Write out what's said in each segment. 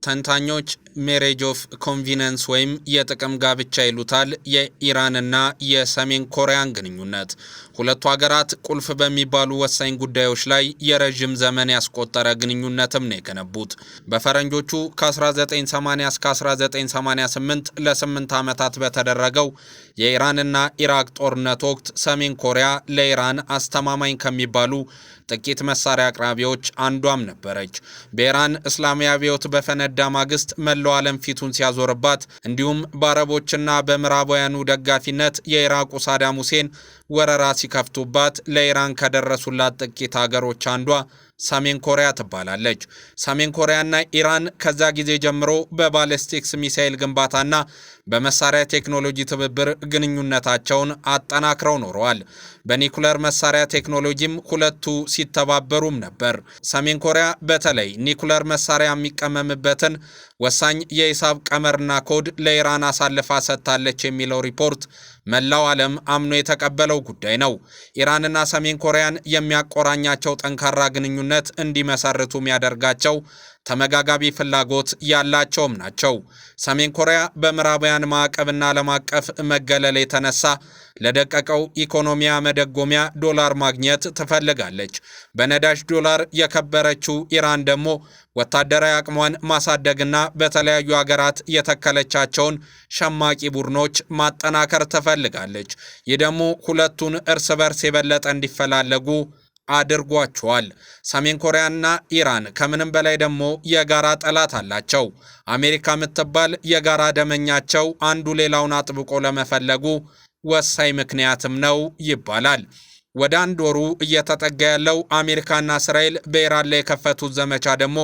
ተንታኞች ሜሬጅ ኦፍ ኮንቪነንስ ወይም የጥቅም ጋብቻ ይሉታል የኢራንና የሰሜን ኮሪያን ግንኙነት። ሁለቱ ሀገራት ቁልፍ በሚባሉ ወሳኝ ጉዳዮች ላይ የረጅም ዘመን ያስቆጠረ ግንኙነትም ነው የገነቡት። በፈረንጆቹ ከ1980 እስከ 1988 ለ8 ዓመታት በተደረገው የኢራንና ኢራቅ ጦርነት ወቅት ሰሜን ኮሪያ ለኢራን አስተማማኝ ከሚባሉ ጥቂት መሳሪያ አቅራቢዎች አንዷም ነበረች። በኢራን እስላማዊ አብዮት በፈነዳ ማግስት መላው ዓለም ፊቱን ሲያዞርባት፣ እንዲሁም በአረቦችና በምዕራባውያኑ ደጋፊነት የኢራቁ ሳዳም ሁሴን ወረራ ሲከፍቱባት ለኢራን ከደረሱላት ጥቂት ሀገሮች አንዷ ሰሜን ኮሪያ ትባላለች። ሰሜን ኮሪያና ኢራን ከዛ ጊዜ ጀምሮ በባሊስቲክስ ሚሳኤል ግንባታና በመሳሪያ ቴክኖሎጂ ትብብር ግንኙነታቸውን አጠናክረው ኖረዋል። በኒኩለር መሳሪያ ቴክኖሎጂም ሁለቱ ሲተባበሩም ነበር። ሰሜን ኮሪያ በተለይ ኒኩለር መሳሪያ የሚቀመምበትን ወሳኝ የሂሳብ ቀመርና ኮድ ለኢራን አሳልፋ ሰጥታለች የሚለው ሪፖርት መላው ዓለም አምኖ የተቀበለው ጉዳይ ነው። ኢራንና ሰሜን ኮሪያን የሚያቆራኛቸው ጠንካራ ግንኙነት እንዲመሰርቱ የሚያደርጋቸው ተመጋጋቢ ፍላጎት ያላቸውም ናቸው። ሰሜን ኮሪያ በምዕራባውያን ማዕቀብና ዓለም አቀፍ መገለል የተነሳ ለደቀቀው ኢኮኖሚያ መደጎሚያ ዶላር ማግኘት ትፈልጋለች። በነዳጅ ዶላር የከበረችው ኢራን ደግሞ ወታደራዊ አቅሟን ማሳደግና በተለያዩ ሀገራት የተከለቻቸውን ሸማቂ ቡድኖች ማጠናከር ትፈልጋለች። ይህ ደግሞ ሁለቱን እርስ በርስ የበለጠ እንዲፈላለጉ አድርጓቸዋል። ሰሜን ኮሪያና ኢራን ከምንም በላይ ደግሞ የጋራ ጠላት አላቸው። አሜሪካ የምትባል የጋራ ደመኛቸው አንዱ ሌላውን አጥብቆ ለመፈለጉ ወሳኝ ምክንያትም ነው ይባላል። ወደ አንድ ወሩ እየተጠጋ ያለው አሜሪካና እስራኤል በኢራን ላይ የከፈቱት ዘመቻ ደግሞ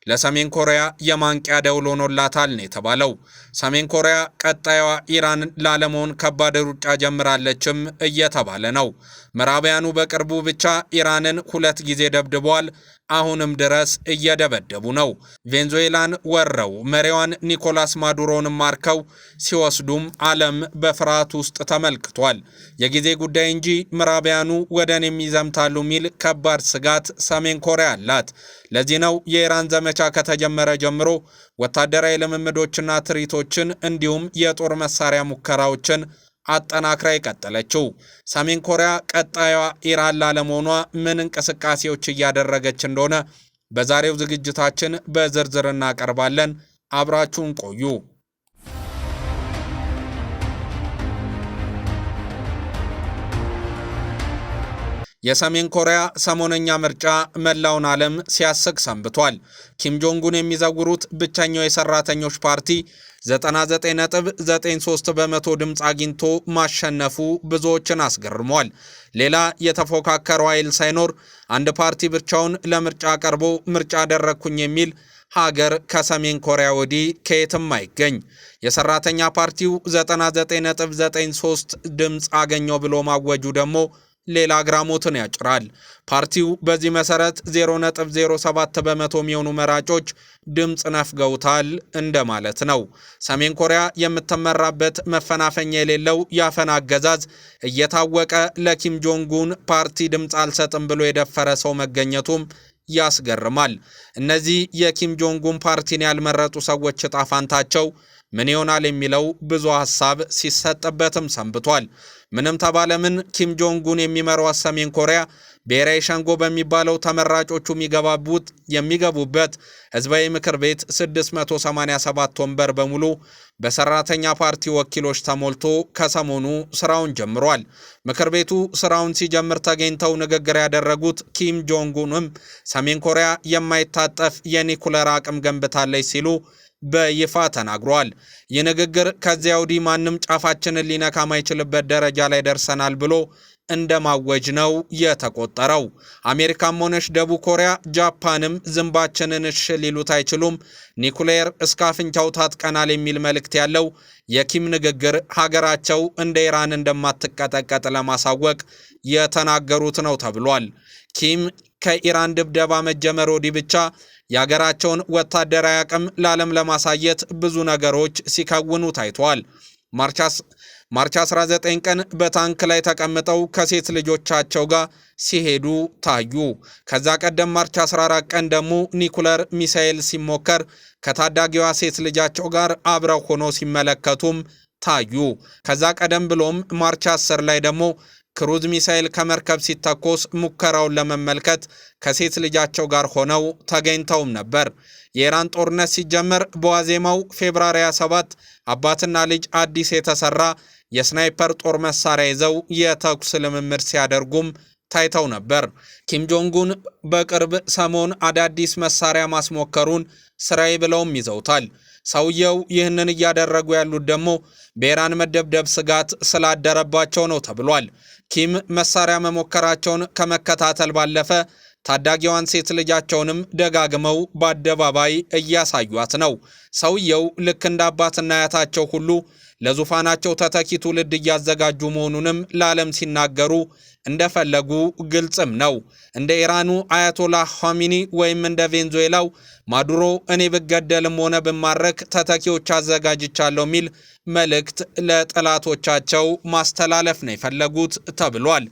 ለሰሜን ኮሪያ የማንቂያ ደውል ሆኖላታል ነው የተባለው። ሰሜን ኮሪያ ቀጣዩዋ ኢራን ላለመሆን ከባድ ሩጫ ጀምራለችም እየተባለ ነው። ምዕራባውያኑ በቅርቡ ብቻ ኢራንን 2 ጊዜ ደብድበዋል። አሁንም ድረስ እየደበደቡ ነው። ቬንዙዌላን ወረው መሪዋን ኒኮላስ ማዱሮን ማርከው ሲወስዱም ዓለም በፍርሃት ውስጥ ተመልክቷል። የጊዜ ጉዳይ እንጂ ምዕራባውያኑ ወደን የሚዘምታሉ ሚል ከባድ ስጋት ሰሜን ኮሪያ አላት። ለዚህ ነው የኢራን ዘመቻ ከተጀመረ ጀምሮ ወታደራዊ ልምምዶችና ትርኢቶችን እንዲሁም የጦር መሳሪያ ሙከራዎችን አጠናክራ የቀጠለችው። ሰሜን ኮሪያ ቀጣዩዋ ኢራን ላለመሆኗ ምን እንቅስቃሴዎች እያደረገች እንደሆነ በዛሬው ዝግጅታችን በዝርዝር እናቀርባለን። አብራችሁን ቆዩ። የሰሜን ኮሪያ ሰሞነኛ ምርጫ መላውን ዓለም ሲያስቅ ሰንብቷል። ኪም ጆንጉን የሚዘውሩት ብቸኛው የሰራተኞች ፓርቲ 99.93% ድምፅ አግኝቶ ማሸነፉ ብዙዎችን አስገርሟል። ሌላ የተፎካከረው ኃይል ሳይኖር አንድ ፓርቲ ብቻውን ለምርጫ ቀርቦ ምርጫ አደረግኩኝ የሚል ሀገር ከሰሜን ኮሪያ ወዲህ ከየትም አይገኝ። የሰራተኛ ፓርቲው 99.93 ድምፅ አገኘው ብሎ ማወጁ ደግሞ ሌላ አግራሞትን ያጭራል። ፓርቲው በዚህ መሰረት 0.07% የሚሆኑ መራጮች ድምፅ ነፍገውታል እንደማለት ነው። ሰሜን ኮሪያ የምትመራበት መፈናፈኛ የሌለው የአፈና አገዛዝ እየታወቀ ለኪም ጆንጉን ፓርቲ ድምፅ አልሰጥም ብሎ የደፈረ ሰው መገኘቱም ያስገርማል። እነዚህ የኪም ጆንጉን ፓርቲን ያልመረጡ ሰዎች ዕጣ ፈንታቸው ምን ይሆናል የሚለው ብዙ ሐሳብ ሲሰጥበትም ሰንብቷል። ምንም ተባለ ምን ኪም ጆንጉን የሚመራው ሰሜን ኮሪያ ብሔራዊ ሸንጎ በሚባለው ተመራጮቹ የሚገቡበት ህዝባዊ ምክር ቤት 687 ወንበር በሙሉ በሰራተኛ ፓርቲ ወኪሎች ተሞልቶ ከሰሞኑ ስራውን ጀምሯል። ምክር ቤቱ ስራውን ሲጀምር ተገኝተው ንግግር ያደረጉት ኪም ጆንጉንም ሰሜን ኮሪያ የማይታጠፍ የኒኩለር አቅም ገንብታለች ሲሉ በይፋ ተናግሯል። ይህ ንግግር ከዚያ ወዲህ ማንም ጫፋችንን ሊነካ ማይችልበት ደረጃ ላይ ደርሰናል ብሎ እንደማወጅ ነው የተቆጠረው። አሜሪካም ሆነች ደቡብ ኮሪያ፣ ጃፓንም ዝንባችንን እሽ ሊሉት አይችሉም፣ ኒኩሌር እስከ አፍንጫው ታጥቀናል የሚል መልእክት ያለው የኪም ንግግር ሀገራቸው እንደ ኢራን እንደማትቀጠቀጥ ለማሳወቅ የተናገሩት ነው ተብሏል። ኪም ከኢራን ድብደባ መጀመር ወዲህ ብቻ የሀገራቸውን ወታደራዊ አቅም ለዓለም ለማሳየት ብዙ ነገሮች ሲከውኑ ታይተዋል። ማርች 19 ቀን በታንክ ላይ ተቀምጠው ከሴት ልጆቻቸው ጋር ሲሄዱ ታዩ። ከዛ ቀደም ማርች 14 ቀን ደግሞ ኒኩለር ሚሳኤል ሲሞከር ከታዳጊዋ ሴት ልጃቸው ጋር አብረው ሆኖ ሲመለከቱም ታዩ። ከዛ ቀደም ብሎም ማርች 10 ላይ ደግሞ ክሩዝ ሚሳኤል ከመርከብ ሲተኮስ ሙከራውን ለመመልከት ከሴት ልጃቸው ጋር ሆነው ተገኝተውም ነበር። የኢራን ጦርነት ሲጀመር በዋዜማው ፌብሩዋሪ 27 አባትና ልጅ አዲስ የተሰራ የስናይፐር ጦር መሳሪያ ይዘው የተኩስ ልምምድ ሲያደርጉም ታይተው ነበር። ኪም ጆንጉን በቅርብ ሰሞን አዳዲስ መሳሪያ ማስሞከሩን ስራዬ ብለውም ይዘውታል። ሰውየው ይህንን እያደረጉ ያሉት ደግሞ በኢራን መደብደብ ስጋት ስላደረባቸው ነው ተብሏል። ኪም መሳሪያ መሞከራቸውን ከመከታተል ባለፈ ታዳጊዋን ሴት ልጃቸውንም ደጋግመው በአደባባይ እያሳዩት ነው። ሰውየው ልክ እንደ አባትና አያታቸው ሁሉ ለዙፋናቸው ተተኪ ትውልድ እያዘጋጁ መሆኑንም ለዓለም ሲናገሩ እንደፈለጉ ግልጽም ነው። እንደ ኢራኑ አያቶላህ ኻሜኒ ወይም እንደ ቬንዙዌላው ማዱሮ እኔ ብገደልም ሆነ ብማረክ ተተኪዎች አዘጋጅቻለሁ ሚል መልእክት ለጠላቶቻቸው ማስተላለፍ ነው የፈለጉት ተብሏል።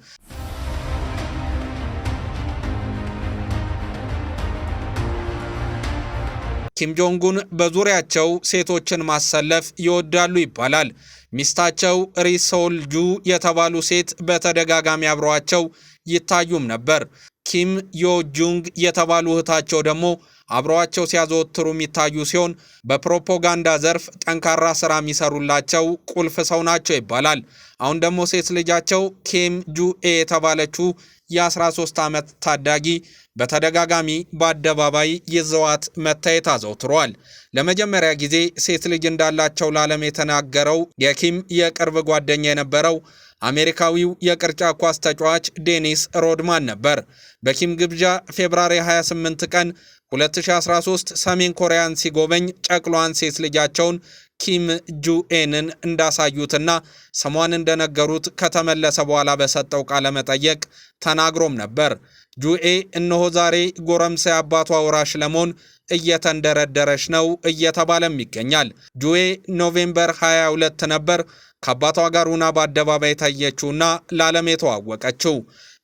ኪም ጆንጉን በዙሪያቸው ሴቶችን ማሰለፍ ይወዳሉ ይባላል። ሚስታቸው ሪ ሶል ጁ የተባሉ ሴት በተደጋጋሚ አብረዋቸው ይታዩም ነበር። ኪም ዮ ጁንግ የተባሉ እህታቸው ደግሞ አብረዋቸው ሲያዘወትሩ የሚታዩ ሲሆን በፕሮፓጋንዳ ዘርፍ ጠንካራ ስራ የሚሰሩላቸው ቁልፍ ሰው ናቸው ይባላል። አሁን ደግሞ ሴት ልጃቸው ኪም ጁኤ የተባለችው የ13 ዓመት ታዳጊ በተደጋጋሚ በአደባባይ ይዘዋት መታየት አዘውትሯል። ለመጀመሪያ ጊዜ ሴት ልጅ እንዳላቸው ለዓለም የተናገረው የኪም የቅርብ ጓደኛ የነበረው አሜሪካዊው የቅርጫት ኳስ ተጫዋች ዴኒስ ሮድማን ነበር። በኪም ግብዣ ፌብሩዋሪ 28 ቀን 2013 ሰሜን ኮሪያን ሲጎበኝ ጨቅሏን ሴት ልጃቸውን ኪም ጁኤንን እንዳሳዩትና ስሟን እንደነገሩት ከተመለሰ በኋላ በሰጠው ቃለ መጠየቅ ተናግሮም ነበር። ጁኤ እነሆ ዛሬ ጎረምሳ አባቷ ወራሽ ለመሆን እየተንደረደረች ነው እየተባለም ይገኛል። ጁኤ ኖቬምበር 22 ነበር ከአባቷ ጋር ሆና በአደባባይ ታየችውና ለዓለም የተዋወቀችው።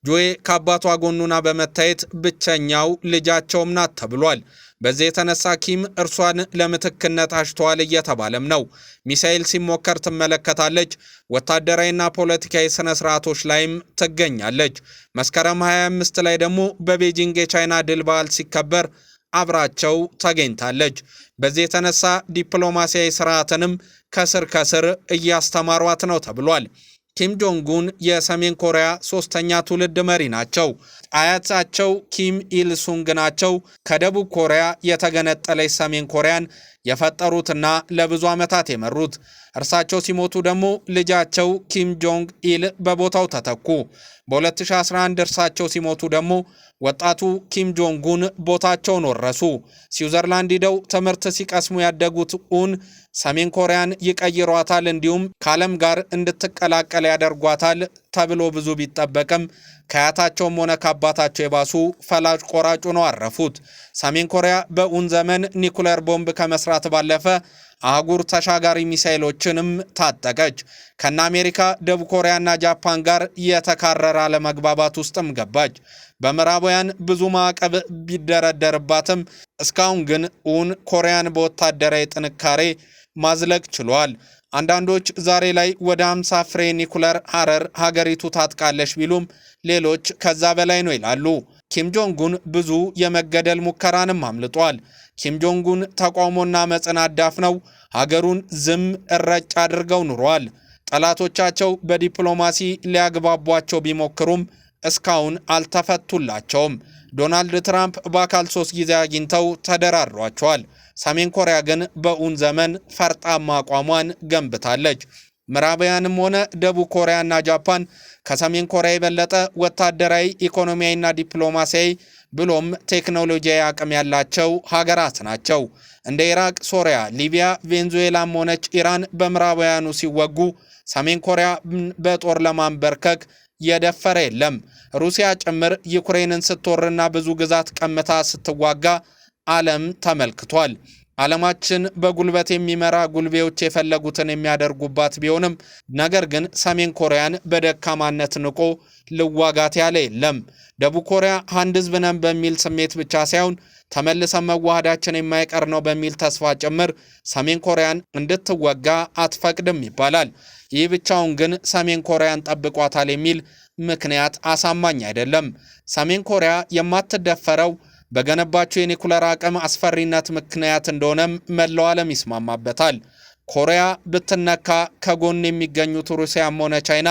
ጁኤ ከአባቷ ጎኑና በመታየት ብቸኛው ልጃቸውም ናት ተብሏል። በዚህ የተነሳ ኪም እርሷን ለምትክነት አጭተዋል እየተባለም ነው። ሚሳኤል ሲሞከር ትመለከታለች። ወታደራዊና ፖለቲካዊ ስነ ስርዓቶች ላይም ትገኛለች። መስከረም 25 ላይ ደግሞ በቤጂንግ የቻይና ድል በዓል ሲከበር አብራቸው ተገኝታለች። በዚህ የተነሳ ዲፕሎማሲያዊ ስርዓትንም ከስር እያስተማሯት ነው ተብሏል። ኪም ጆንጉን የሰሜን ኮሪያ ሶስተኛ ትውልድ መሪ ናቸው። አያታቸው ኪም ኢል ሱንግ ናቸው። ከደቡብ ኮሪያ የተገነጠለች ሰሜን ኮሪያን የፈጠሩትና ለብዙ ዓመታት የመሩት። እርሳቸው ሲሞቱ ደግሞ ልጃቸው ኪም ጆንግ ኢል በቦታው ተተኩ። በ2011 እርሳቸው ሲሞቱ ደግሞ ወጣቱ ኪም ጆንጉን ቦታቸውን ወረሱ። ስዊዘርላንድ ሄደው ትምህርት ሲቀስሙ ያደጉት ኡን ሰሜን ኮሪያን ይቀይሯታል፣ እንዲሁም ከዓለም ጋር እንድትቀላቀል ያደርጓታል ተብሎ ብዙ ቢጠበቅም ከአያታቸውም ሆነ ከአባታቸው የባሱ ፈላጭ ቆራጩ ነው አረፉት። ሰሜን ኮሪያ በኡን ዘመን ኒኩለር ቦምብ ከመስራት ባለፈ አህጉር ተሻጋሪ ሚሳኤሎችንም ታጠቀች። ከነ አሜሪካ፣ ደቡብ ኮሪያና ጃፓን ጋር የተካረረ አለመግባባት ውስጥም ገባች። በምዕራባውያን ብዙ ማዕቀብ ቢደረደርባትም እስካሁን ግን ኡን ኮሪያን በወታደራዊ ጥንካሬ ማዝለቅ ችሏል። አንዳንዶች ዛሬ ላይ ወደ 50 ፍሬ ኒኩለር አረር ሀገሪቱ ታጥቃለች ቢሉም ሌሎች ከዛ በላይ ነው ይላሉ። ኪም ጆንጉን ብዙ የመገደል ሙከራንም አምልጧል። ኪም ጆንጉን ተቃውሞና አመፅን አዳፍነው ሀገሩን ዝም እረጭ አድርገው ኑሯል። ጠላቶቻቸው በዲፕሎማሲ ሊያግባቧቸው ቢሞክሩም እስካሁን አልተፈቱላቸውም። ዶናልድ ትራምፕ በአካል 3 ጊዜ አግኝተው ተደራድሯቸዋል። ሰሜን ኮሪያ ግን በኡን ዘመን ፈርጣማ አቋሟን ገንብታለች። ምዕራባውያንም ሆነ ደቡብ ኮሪያና ጃፓን ከሰሜን ኮሪያ የበለጠ ወታደራዊ፣ ኢኮኖሚያዊና ዲፕሎማሲያዊ ብሎም ቴክኖሎጂያዊ አቅም ያላቸው ሀገራት ናቸው። እንደ ኢራቅ፣ ሶሪያ፣ ሊቢያ፣ ቬንዙዌላም ሆነች ኢራን በምዕራባውያኑ ሲወጉ ሰሜን ኮሪያ በጦር ለማንበርከክ የደፈረ የለም። ሩሲያ ጭምር ዩክሬንን ስትወርና ብዙ ግዛት ቀምታ ስትዋጋ ዓለም ተመልክቷል። ዓለማችን በጉልበት የሚመራ ጉልቤዎች የፈለጉትን የሚያደርጉባት ቢሆንም ነገር ግን ሰሜን ኮሪያን በደካማነት ንቆ ልዋጋት ያለ የለም። ደቡብ ኮሪያ አንድ ህዝብ ነን በሚል ስሜት ብቻ ሳይሆን ተመልሰን መዋሃዳችን የማይቀር ነው በሚል ተስፋ ጭምር ሰሜን ኮሪያን እንድትወጋ አትፈቅድም ይባላል። ይህ ብቻውን ግን ሰሜን ኮሪያን ጠብቋታል የሚል ምክንያት አሳማኝ አይደለም። ሰሜን ኮሪያ የማትደፈረው በገነባቸው የኒኩለር አቅም አስፈሪነት ምክንያት እንደሆነም መላው ዓለም ይስማማበታል። ኮሪያ ብትነካ ከጎን የሚገኙት ሩሲያም ሆነ ቻይና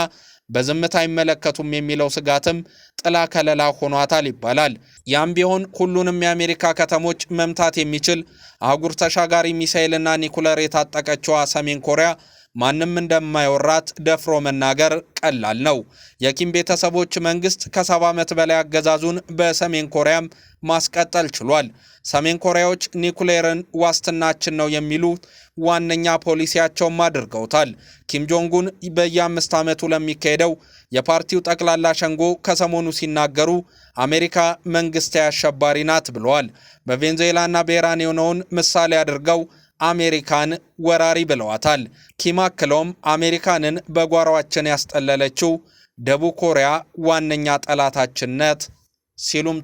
በዝምታ አይመለከቱም የሚለው ስጋትም ጥላ ከለላ ሆኗታል ይባላል። ያም ቢሆን ሁሉንም የአሜሪካ ከተሞች መምታት የሚችል አህጉር ተሻጋሪ ሚሳኤልና ኒኩለር የታጠቀችዋ ሰሜን ኮሪያ ማንም እንደማይወራት ደፍሮ መናገር ቀላል ነው። የኪም ቤተሰቦች መንግስት ከ70 ዓመት በላይ አገዛዙን በሰሜን ኮሪያም ማስቀጠል ችሏል። ሰሜን ኮሪያዎች ኒኩሌርን ዋስትናችን ነው የሚሉ ዋነኛ ፖሊሲያቸውም አድርገውታል። ኪም ጆንጉን በየ5 ዓመቱ ለሚካሄደው የፓርቲው ጠቅላላ ሸንጎ ከሰሞኑ ሲናገሩ አሜሪካ መንግስታዊ አሸባሪ ናት ብለዋል። በቬንዙዌላና በኢራን የሆነውን ምሳሌ አድርገው አሜሪካን ወራሪ ብለዋታል። ኪም አክለውም አሜሪካንን በጓሯችን ያስጠለለችው ደቡብ ኮሪያ ዋነኛ ጠላታችን ናት ሲሉም